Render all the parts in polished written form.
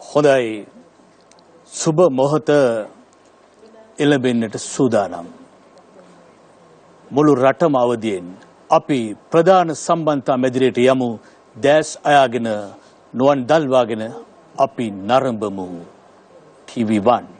හොඳයි සුබ මොහොත එළඹෙන්නට සූදානම් මුළු රටම අවදියෙන් අපි ප්‍රධාන සම්බන්ධතා මැදිරියට යමු දැස් අයාගෙන නුවන් දල්වාගෙන අපි නරඹමු TV1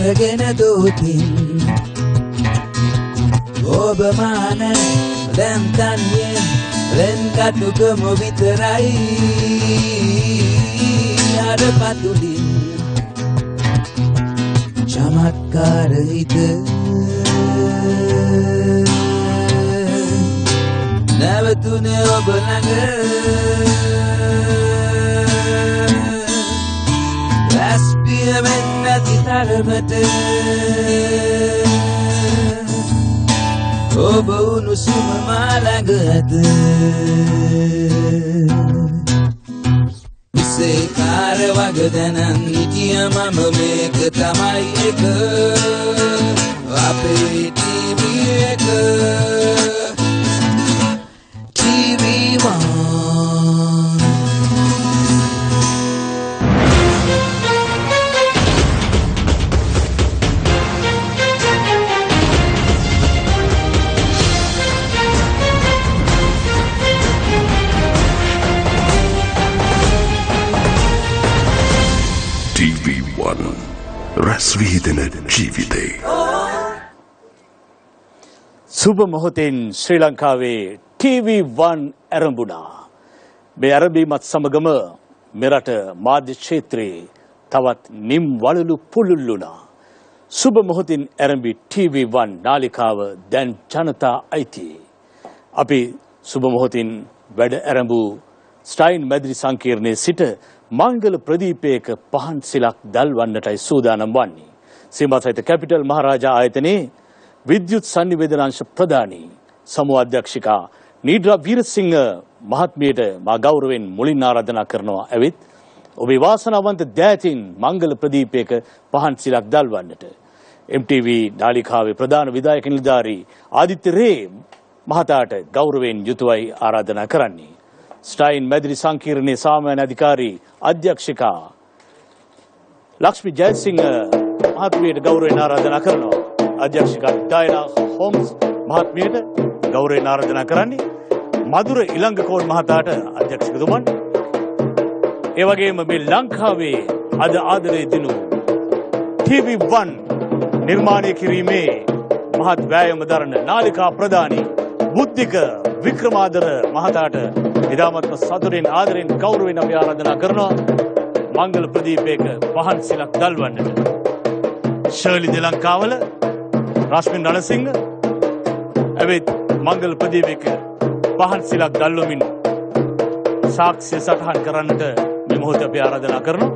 අරගෙන දෝතින් ඔබ මාන දැන් තනියෙන් ලෙන් කටුකම විතරයි අර පතුලින් චමත්කාර හිත නැවතුනේ ඔබ ළඟ රැස්පිය වෙන්න නැති තරමට ඔබ උණුසුම මා ළඟ ඇත විසේකාර වග දැනන් හිටිය මම මේක තමයි එක අපේ TV එක TV1 TV1 රැස් විහිදෙන ජීවිතේ සුබ මොහොතෙන් ශ්‍රී ලංකාවේ TV1 ආරම්භුණා. මේ ආරම්භීමත් සමගම මෙරට මාධ්‍ය ක්ෂේත්‍රයේ තවත් නිම් වලලු පුලුල්ලුණා. සුබ මොහොතින් ආරම්භී TV1 නාලිකාව දැන් ජනතා අයිතියි. අපි සුබ මොහොතින් වැඩ ආරම්භු ස්ටයින් මැදිරි සංකීර්ණයේ සිට මංගල ප්‍රදීපයක පහන් සිලක් දල්වන්නටයි සූදානම් වන්නේ. සීමා සහිත කැපිටල් මහරජා ආයතනයේ විද්‍යුත් සංනිවේදනාංශ ප්‍රධානී සමූහ අධ්‍යක්ෂිකා නීඩ්‍රා වීරසිංහ මහත්මියට මා ගෞරවයෙන් මුලින් ආරාධනා කරනවා ඇවිත් ඔබේ වාසනාවන්ත දෑතින් මංගල ප්‍රදීපයක පහන් සිලක් දල්වන්නට. MTV නාලිකාවේ ප්‍රධාන විධායක නිලධාරී ආදිත්‍ය රේ මහතාට ගෞරවයෙන් යුතුවයි ආරාධනා කරන්නේ. ස්ටයින් මැදිරි සංකීර්ණයේ සාමාන්‍ය අධිකාරී අධ්‍යක්ෂිකා ලක්ෂ්මී ජයසිංහ මහත්මියට ගෞරවයෙන් ආරාධනා කරනවා. අධ්‍යක්ෂිකා ඩයනා හෝම්ස් මහත්මියට ගෞරවයෙන් ආරාධනා කරන්නේ. මధుර ඉලංගකෝන් මහතාට අධ්‍යක්ෂකතුමන්. ඒ වගේම මේ ලංකාවේ අද ආදරේ දිනු TV1 නිර්මාණය කිරීමේ මහත් වෑයම දරන නාලිකා ප්‍රධානී බුද්ධික වික්‍රමාදර මහතාට ඉතාමත්ම සතුටින් ආදරෙන් ගෞරවයෙන් අපි ආරාධනා කරනවා මංගල ප්‍රදීපයක පහන් සිලක් දල්වන්නට. ශර්ලි දෙලංකාවල රශ්මින් රණසිංහ ඇවිත් මංගල ප්‍රදීපයක පහන් සිලක් දල්වමින් සාක්ෂි සටහන් කරන්නට මේ මොහොතේ අපි ආරාධනා කරනවා.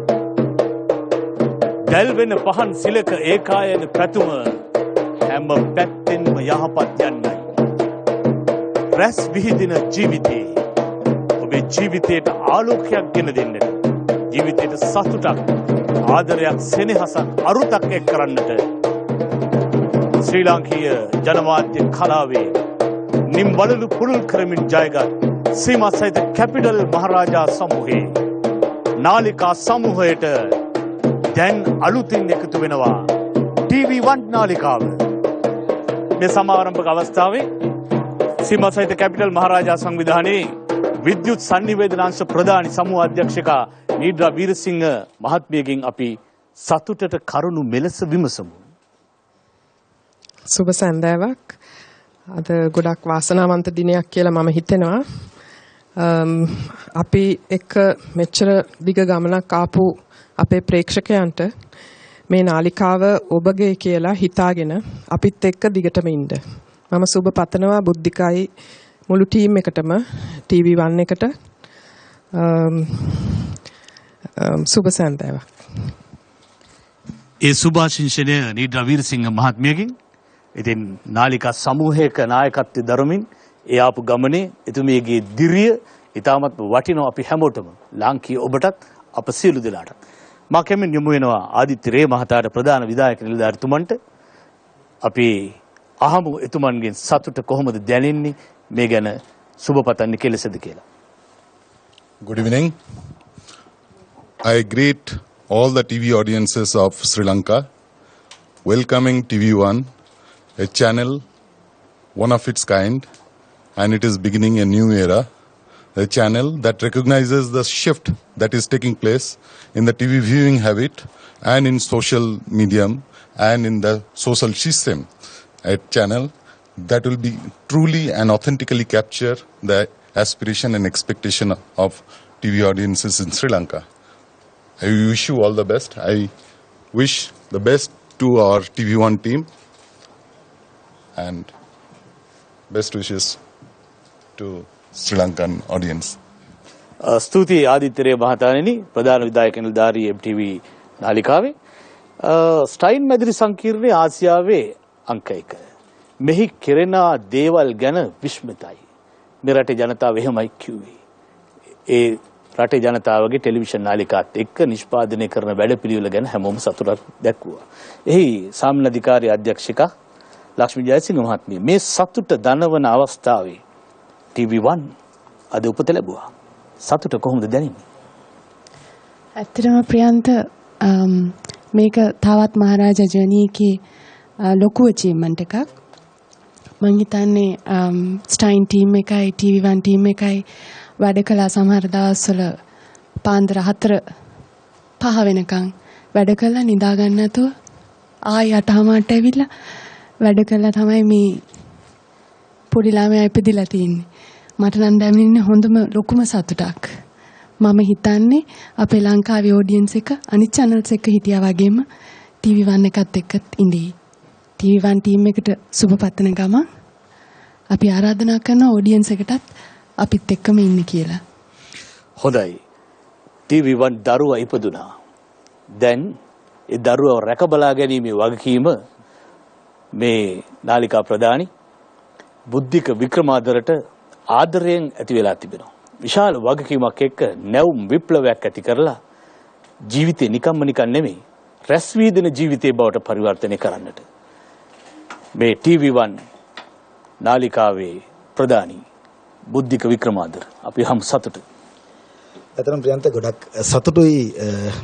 දැල්වෙන පහන් සිලක ඒකායන පැතුම හැම පැත්තෙන්ම යහපත් යන්නයි. රැස් විහිදෙන ජීවිතේ ඔබේ ජීවිතයට ආලෝකයක් ගෙන දෙන්නට, ජීවිතයට සතුටක්, ආදරයක්, සෙනෙහසක්, අරුතක් එක් කරන්නට ශ්‍රී ලාංකීය ජනමාධ්‍ය කලාවේ නිම් වලලු පුරුල් කරමින් ජයගත් සීමා සහිත කැපිටල් මහරජා සමූහයේ නාලිකා සමූහයට දැන් අලුතින් එකතු වෙනවා TV1 නාලිකාව. මේ සමාරම්භක අවස්ථාවේ සීමා සහිත කැපිටල් මහරජා සංවිධානයේ විද්‍යුත් සංනිවේදනාංශ ප්‍රධානී සමූහ අධ්‍යක්ෂකා නීඩ්‍රා වීරසිංහ මහත්මියගෙන් අපි සතුටට කරුණු මෙලෙස විමසමු. සුබ සන්දාවක්. අද ගොඩක් වාසනාවන්ත දිනයක් කියලා මම හිතෙනවා. අපි එක මෙච්චර දිග ගමනක් ආපු අපේ ප්‍රේක්ෂකයන්ට මේ නාලිකාව ඔබගේ කියලා හිතාගෙන අපිත් එක්ක දිගටම ඉන්න. මම සුබ පතනවා බුද්ධිකයි මුළු ටීම් එකටම TV1 එකට සුබ සන්දාවක්. ඒ සුභාශිංසනය නීඩ්‍රා වීරසිංහ මහත්මියගෙන් ඉතින් නාලිකා සමූහයක නායකත්වයේ දරමින් ඒ ආපු ගමනේ එතුමියගේ දිරිය ඉතාමත් වටිනවා අපි හැමෝටම ලාංකීය ඔබටත් අප සියලු දෙනාටත්. මා කැමෙන් යොමු වෙනවා ආදිත්‍ය රේ මහතාට ප්‍රධාන විධායක නිලධාරිතුමන්ට. අපි අහමු එතුමන්ගෙන් සතුට කොහොමද දැනෙන්නේ මේ ගැන සුබ පතන්නේ කෙලෙසද කියලා. Good evening. I greet all the TV audiences of Sri Lanka, welcoming TV1, a channel, one of its kind, and it is beginning a new era, a channel that recognizes the shift that is taking place in the TV viewing habit and in social medium and in the social system at channel that will be truly and authentically capture the aspiration and expectation of TV audiences in Sri Lanka. I wish you all the best. I wish the best to our TV1 team and best wishes to Sri Lankan audience. ස්තුතියි ආදිත්‍යරේ මහතාණෙනි ප්‍රධාන විධායක නිලධාරී MTV නාලිකාවේ ස්ටයින් මැදිරි සංකීර්ණයේ ආසියාවේ අංක 1. මෙහි කෙරෙන දේවල් ගැන විශ්මිතයි. මේ රටේ ජනතාව එහෙමයි කිව්වේ. ඒ රටේ ජනතාවගේ ටෙලිවිෂන් නාලිකාත් එක්ක නිෂ්පාදනය කරන වැඩපිළිවෙල ගැන හැමෝම සතුටක් දැක්වුවා. එහි සාමාන්‍ය අධිකාරී අධ්‍යක්ෂිකා ලක්ෂ්මී ජයසිංහ මහත්මිය මේ සතුට දනවන අවස්ථාවේ TV1 අද උපත ලැබුවා. සතුට කොහොමද දැනෙන්නේ? ඇත්තටම ප්‍රියන්ත මේක තවත් මහරජා ජර්නීකේ ලොකු අචීව්මන්ට් එකක්. මම හිතන්නේ ස්ටයින් ටීම් එකයි TV1 ටීම් එකයි වැඩ කළා සමහර දවස්වල පාන්දර 4-5 වෙනකන් වැඩ කළා නිදා ගන්න නැතුව ආයි 8:00ට ඇවිල්ලා වැඩ කළා තමයි මේ පොඩි ළමයා ඉපදිලා තියෙන්නේ. මට නම් දැනෙන්නේ හොඳම ලොකුම සතුටක්. මම හිතන්නේ අපේ ලංකාවේ ඔඩියන්ස් එක අනිත් channels එක හිටියා වගේම TV1 එකත් එක්ක ඉඳී. TV1 ටීම් එකට සුබ පතන ගමන් අපි ආරාධනා කරන ඔඩියන්ස් එකටත් අපිත් එක්කම ඉන්න කියලා. හොඳයි. TV1 දරුවා ඉපදුනා. දැන් ඒ දරුවා රැක බලා ගැනීමේ වගකීම මේ නාලිකා ප්‍රධානි බුද්ධික වික්‍රමාදරට ආදරයෙන් ඇති වෙලා තිබෙනවා. විශාල වගකීමක් එක්ක නැවුම් විප්ලවයක් ඇති කරලා ජීවිතේ නිකම්ම නිකන් නෙමෙයි රැස් වී දෙන ජීවිතේ බවට පරිවර්තනය කරන්නට මේ TV1 නාලිකාවේ ප්‍රධානි බුද්ධික වික්‍රමාදර අපි හැම සතුටු. ඇත්තටම ප්‍රියන්ත ගොඩක් සතුටුයි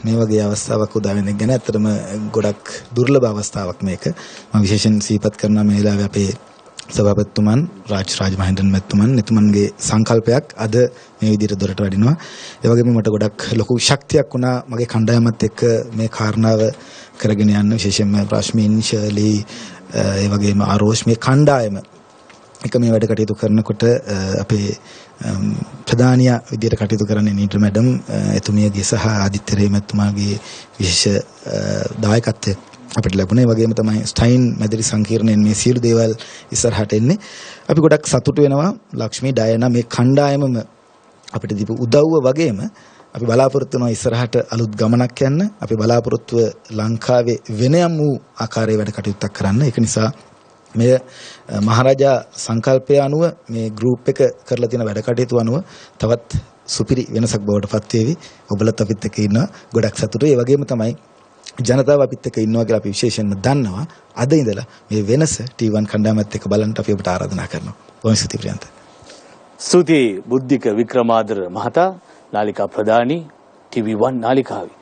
මේ වගේ අවස්ථාවක් උදා වෙන එක ගැන. ඇත්තටම ගොඩක් දුර්ලභ අවස්ථාවක් මේක. මම විශේෂයෙන් සිහිපත් කරනවා මේ වෙලාවේ අපේ සභාපතිතුමන් රාජ් මහින්දන් මැතිතුමන් එතුමන්ගේ සංකල්පයක් අද මේ විදිහට දොරට වඩිනවා. ඒ වගේම මට ගොඩක් ලොකු ශක්තියක් වුණා මගේ කණ්ඩායමත් එක්ක මේ කාරණාව කරගෙන යන්න. විශේෂයෙන්ම ප්‍රශ්මින් ශර්ලි ඒ වගේම ආරෝෂ් මේ කණ්ඩායම එක මේ වැඩ කටයුතු කරනකොට අපේ ප්‍රධානියා විදියට කටයුතු කරන්නේ නීටු මැඩම් එතුමියගේ සහ ආදිත්‍යරේ මැතිතුමාගේ විශේෂ දායකත්වය අපිට ලැබුණේ. ඒ වගේම තමයි ස්ටයින් මැදිරි සංකීර්ණයෙන් මේ සියලු දේවල් ඉස්සරහට එන්නේ. අපි ගොඩක් සතුටු වෙනවා ලක්ෂ්මී ඩයනා මේ කණ්ඩායමම අපිට දීපු උදව්ව වගේම අපි බලාපොරොත්තු වෙනවා ඉස්සරහට අලුත් ගමනක් යන්න. අපි බලාපොරොත්තුව ලංකාවේ වෙනයම් වූ ආකාරයේ වැඩ කටයුත්තක් කරන්න. ඒක නිසා මේ මහරජා සංකල්පය අනුව මේ ගෲප් එක කරලා තියෙන වැඩ කටයුතු අනුව තවත් සුපිරි වෙනසක් බවට පත් වේවි. ඔබලත් අපිත් එක්ක ඉන්නවා ගොඩක් සතුටුයි. ඒ වගේම තමයි ජනතාව අපිත් එක්ක ඉන්නවා කියලා අපි විශේෂයෙන්ම දන්නවා. අද ඉඳලා මේ වෙනස TV1 කණ්ඩායමත් එක්ක බලන්න අපි ඔබට ආරාධනා කරනවා. බොහොම ස්තුතියි ප්‍රියන්ත. ස්තුතියි බුද්ධික වික්‍රමාදර මහතා නාලිකා ප්‍රධානි TV1 නාලිකාවේ.